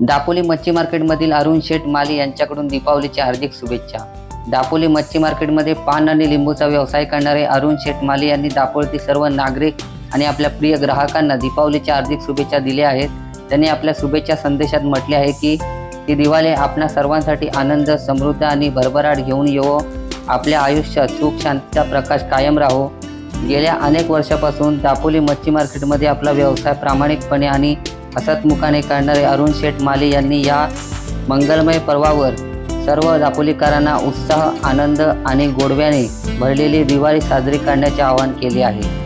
दापोली मच्छी मार्केटमधील अरुण शेठ माली यांच्याकडून दीपावलीच्या हार्दिक शुभेच्छा। दापोली मच्छी मार्केटमध्ये पान आणि लिंबूचा व्यवसाय करणारे अरुण शेठ माली यांनी दापोलीतील सर्व नागरिक आणि आपल्या प्रिय ग्राहकांना दीपावलीच्या हार्दिक शुभेच्छा दिल्या आहेत। त्यांनी आपल्या शुभेच्छा संदेशात म्हटले आहे की ही दिवाळी आपल्या सर्वांसाठी आनंद, समृद्ध आणि भरभराट घेऊन येवो। आपल्या आयुष्यात सुख शांतीचा प्रकाश कायम राहो। गेल्या अनेक वर्षापासून दापोली मच्छी मार्केटमध्ये आपला व्यवसाय प्रामाणिकपणे आणि हसतमुखाने करणारे अरुण शेठ माली यांनी या मंगलमय पर्वावर सर्व दापोलीकरांना उत्साह, आनंद आणि गोडव्याने भरलेली दिवाळी साजरी करण्याचे आवाहन केले आहे।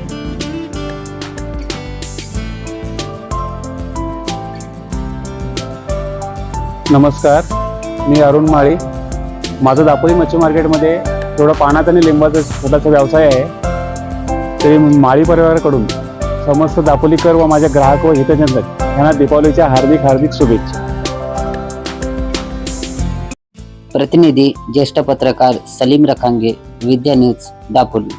नमस्कार, मी अरुण माळी। माझा दापोली मच्छी मार्केटमध्ये थोडा पानात आणि लिंबाचा छोटासा व्यवसाय आहे। तरी माळी परिवाराकडून समस्त दापोलीकर व माझ्या ग्राहक व हितचिंतक यांना दीपावलीच्या हार्दिक हार्दिक शुभेच्छा। प्रतिनिधी ज्येष्ठ पत्रकार सलीम रखांगे, विद्या न्यूज, दापोली।